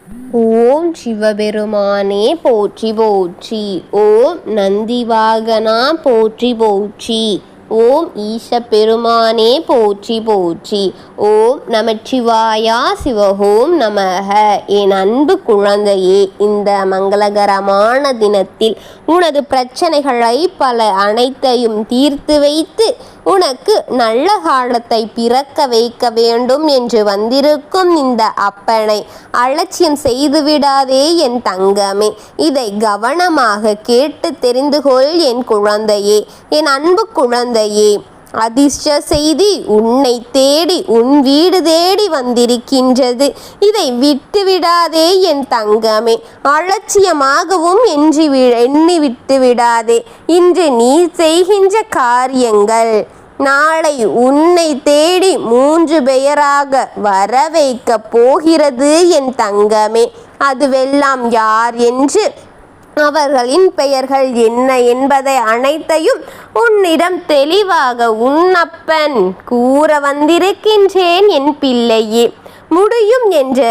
ஓம் சிவபெருமானே போற்றி போற்றி. ஓம் நந்திவாகனா போற்றி போற்றி. ஓம் ஈச பெருமானே போற்றி போற்றி. ஓம் நமச்சிவாயா சிவஹோம் நமக. என் அன்பு குழந்தையே, இந்த மங்களகரமான தினத்தில் உனது பிரச்சனைகளை பல அனைத்தையும் தீர்த்து வைத்து உனக்கு நல்ல காலத்தை பிறக்க வைக்க வேண்டும் என்று வந்திருக்கும் இந்த அப்பனை அலட்சியம் செய்துவிடாதே என் தங்கமே. இதை கவனமாக கேட்டு தெரிந்து கொள் என் குழந்தையே, என் அன்பு குழந்தையே. அதிர்ஷ்ட செய்தி உன்னை தேடி உன் வீடு தேடி வந்திருக்கின்றது. இதை விட்டுவிடாதே என் தங்கமே. அலட்சியமாகவும் எண்ணி விட்டுவிடாதே. இன்று நீ செய்கின்ற காரியங்கள் நாளை உன்னை தேடி 3 பெயராக வர வைக்க போகிறது என் தங்கமே. அதுவெல்லாம் யார் என்று, அவர்களின் பெயர்கள் என்ன என்பதை அனைத்தையும் உன்னிடம் தெளிவாக உன்னப்பன் கூற வந்திருக்கின்றேன் என் பிள்ளையே. முடியும் என்ற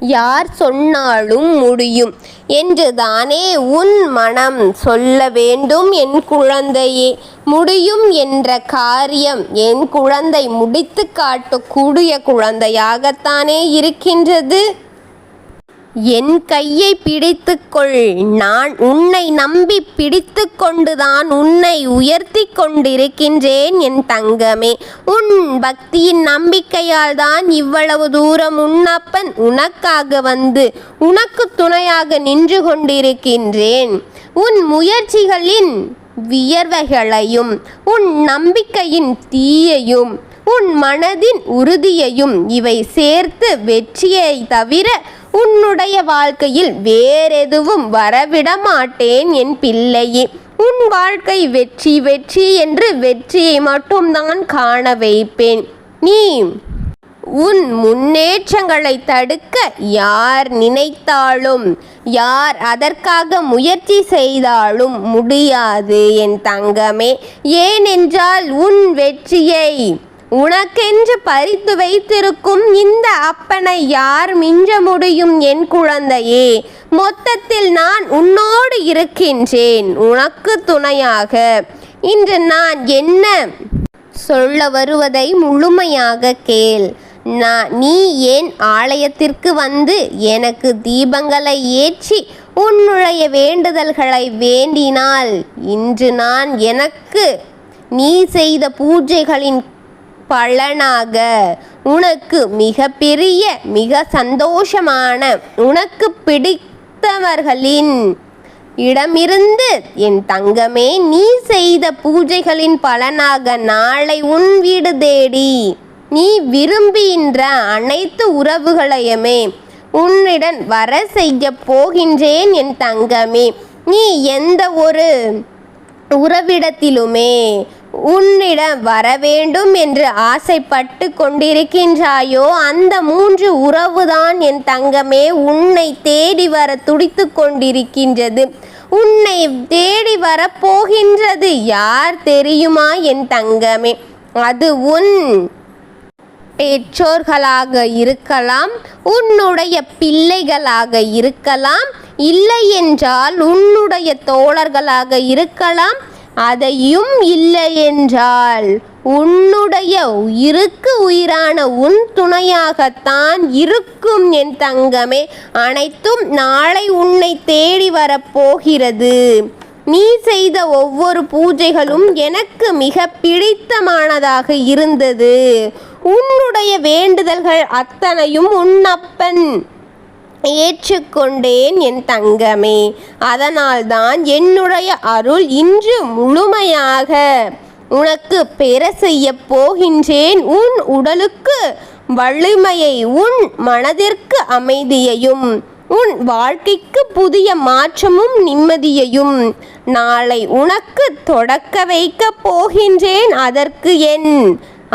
யார் சொன்னாலும் முடியும் என்று தானே உன் மனம் சொல்ல வேண்டும் என் குழந்தையே. முடியும் என்ற காரியம் என் குழந்தை முடித்து காட்டக்கூடிய குழந்தையாகத்தானே இருக்கின்றது. என் கையை பிடித்துக்கொள். நான் உன்னை நம்பி பிடித்து கொண்டுதான் உன்னை உயர்த்தி கொண்டிருக்கின்றேன் என் தங்கமே. உன் பக்தியின் நம்பிக்கையால் தான் இவ்வளவு தூரம் உன்னப்பன் உனக்காக வந்து உனக்கு துணையாக நின்று கொண்டிருக்கின்றேன். உன் முயற்சிகளின் வியர்வைகளையும் உன் நம்பிக்கையின் தீயையும் உன் மனதின் உறுதியையும் இவை சேர்த்து வெற்றியை தவிர உன்னுடைய வாழ்க்கையில் வேறெதுவும் வரவிட மாட்டேன் என் பிள்ளையே. உன் வாழ்க்கை வெற்றி வெற்றி என்று வெற்றியை மட்டும்தான் காண வைப்பேன். நீ உன் முன்னேற்றங்களை தடுக்க யார் நினைத்தாலும் யார் அதற்காக முயற்சி செய்தாலும் முடியாது என் தங்கமே. ஏனென்றால் உன் வெற்றியை உனக்கென்று பறித்து வைத்திருக்கும் இந்த அப்பனை யார் மிஞ்ச முடியும் என் குழந்தையே. மொத்தத்தில் நான் உன்னோடு இருக்கின்றேன், உனக்கு துணையாக. இன்று நான் என்ன சொல்ல வருவதை முழுமையாக கேள். நீ ஏன் ஆலயத்திற்கு வந்து எனக்கு தீபங்களை ஏற்றி உன்னுடைய வேண்டுதல்களை வேண்டினால் இன்று நான் எனக்கு நீ செய்த பூஜைகளின் பலனாக உனக்கு மிக பெரிய மிக சந்தோஷமான உனக்கு பிடித்தவர்களின் இடமிருந்து என் தங்கமே நீ செய்த பூஜைகளின் பலனாக நாளை உன் வீடு தேடி நீ விரும்புகின்ற அனைத்து உறவுகளையுமே உன்னிடம் வர செய்ய போகின்றேன் என் தங்கமே. நீ எந்த ஒரு உறவிடத்திலுமே உன்னிடம் வர வேண்டும் என்று ஆசைப்பட்டு கொண்டிருக்கின்றாயோ அந்த 3 உறவுதான் என் தங்கமே உன்னை தேடி வர துடித்து கொண்டிருக்கின்றது. உன்னை தேடி வர போகின்றது யார் தெரியுமா என் தங்கமே? அது உன் பெற்றோர்களாக இருக்கலாம், உன்னுடைய பிள்ளைகளாக இருக்கலாம், இல்லை என்றால் உன்னுடைய தோழர்களாக இருக்கலாம், அதையும் இல்லை என்றால் உன்னுடைய உயிருக்கு உயிரான உன் துணையாகத்தான் இருக்கும் என் தங்கமே. அனைத்தும் நாளை உன்னை தேடி வரப்போகிறது. நீ செய்த ஒவ்வொரு பூஜைகளும் எனக்கு மிக பிடித்தமானதாக இருந்தது. உன்னுடைய வேண்டுதல்கள் அத்தனையும் உன்னப்பன் ஏற்றுக்கொண்டேன் என் தங்கமே. அதனால்தான் என்னுடைய அருள் இன்று முழுமையாக உனக்கு பெற செய்ய போகின்றேன். உன் உடலுக்கு வலிமையை, உன் மனதிற்கு அமைதியையும், உன் வாழ்க்கைக்கு புதிய மாற்றமும் நிம்மதியையும் நாளை உனக்கு தொடக்க வைக்க போகின்றேன். அதற்கு என்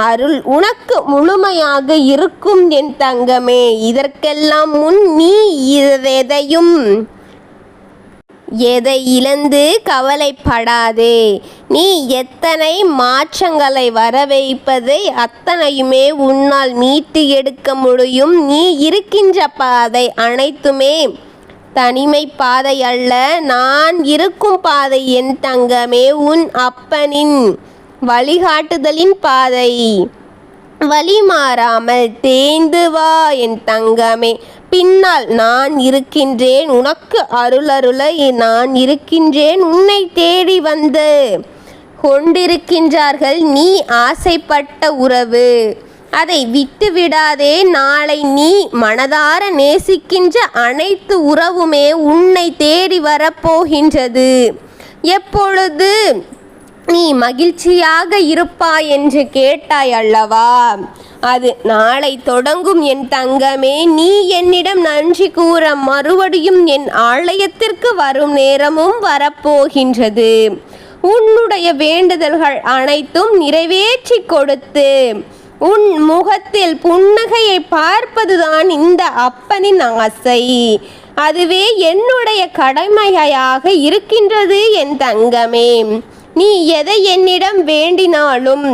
அருள் உனக்கு முழுமையாக இருக்கும் என் தங்கமே. இதற்கெல்லாம் முன் நீ எதையும் எதை இழந்து கவலைப்படாதே. நீ எத்தனை மாற்றங்களை வரவைப்பதை அத்தனையுமே உன்னால் மீட்டு எடுக்க முடியும். நீ இருக்கின்ற பாதை அனைத்துமே தனிமை பாதை அல்ல, நான் இருக்கும் பாதை என் தங்கமே. உன் அப்பனின் வழிகாட்டுதலின் பாதை. வழி மாறாமல் தேய்ந்து வா என் தங்கமே. பின்னால் நான் இருக்கின்றேன், உனக்கு அருளருள நான் இருக்கின்றேன். உன்னை தேடி வந்து கொண்டிருக்கின்றார்கள் நீ ஆசைப்பட்ட உறவு. அதை விட்டு விடாதே. நாளை நீ மனதார நேசிக்கின்ற அனைத்து உறவுமே உன்னை தேடி வரப்போகின்றது. எப்பொழுது நீ மகிழ்ச்சியாக இருப்பாய் என்று கேட்டாய் அல்லவா, அது நாளை தொடங்கும் என் தங்கமே. நீ என்னிடம் நன்றி கூற மறுபடியும் என் ஆலயத்திற்கு வரும் நேரமும் வரப்போகின்றது. உன்னுடைய வேண்டுதல்கள் அனைத்தும் நிறைவேற்றி கொடுத்து உன் முகத்தில் புன்னகையை பார்ப்பதுதான் இந்த அப்பனின் ஆசை. அதுவே என்னுடைய கடமையாக இருக்கின்றது என் தங்கமே. நீ எதை என்னிடம் வேண்டினாலும்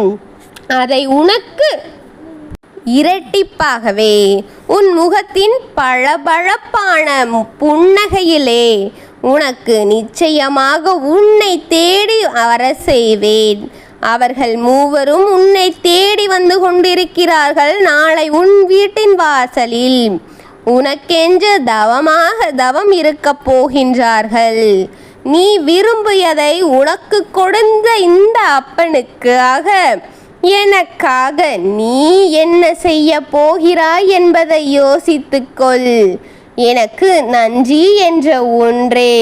அதை உனக்கு இரட்டிப்பாகவே உன் முகத்தின் பளபளப்பான புன்னகையிலே உனக்கு நிச்சயமாக உன்னை தேடி வர செய்வேன். அவர்கள் மூவரும் உன்னை தேடி வந்து கொண்டிருக்கிறார்கள். நாளை உன் வீட்டின் வாசலில் உனக்கென்று தவம் இருக்க போகின்றார்கள். நீ விரும்பியதை உனக்கு கொடுத்த இந்த அப்பனுக்காக எனக்காக நீ என்ன செய்ய போகிறாய் என்பதை யோசித்துக்கொள். எனக்கு நன்றி என்ற ஒன்றே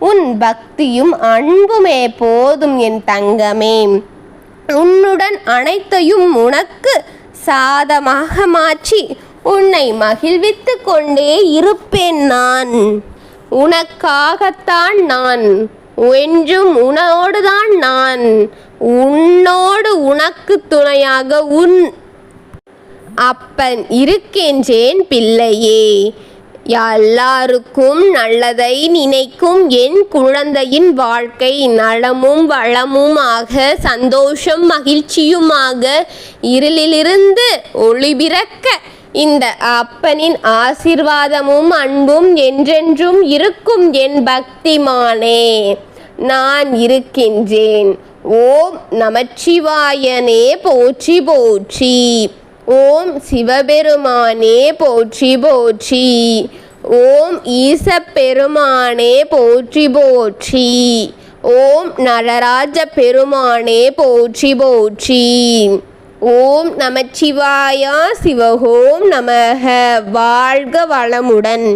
உன் பக்தியும் அன்புமே போதும் என் தங்கமே. உன்னுடன் அனைத்தையும் உனக்கு சாதமாக மாற்றி உன்னை மகிழ்வித்து கொண்டே இருப்பேன் நான். உனக்காகத்தான் நான், என்றும் உன்னோடுதான் நான். உன்னோடு உனக்கு துணையாக உன் அப்பன் இருக்கின்றேன் பிள்ளையே. எல்லாருக்கும் நல்லதை நினைக்கும் என் குழந்தையின் வாழ்க்கை நலமும் வளமுமாக, சந்தோஷம் மகிழ்ச்சியுமாக, இருளிலிருந்து ஒளி பிறக்க இந்த அப்பனின் ஆசீர்வாதமும் அன்பும் என்றென்றும் இருக்கும் என் பக்திமானே. நான் இருக்கின்றேன். ஓம் நமச்சிவாயனே போற்றி போற்றி. ஓம் சிவபெருமானே போற்றி போற்றி. ஓம் ஈசப்பெருமானே போற்றி போற்றி. ஓம் நடராஜ பெருமானே போற்றி போற்றி. ஓம் நமச்சிவாயா சிவஹோம் நமக. வாழ்க வளமுடன்.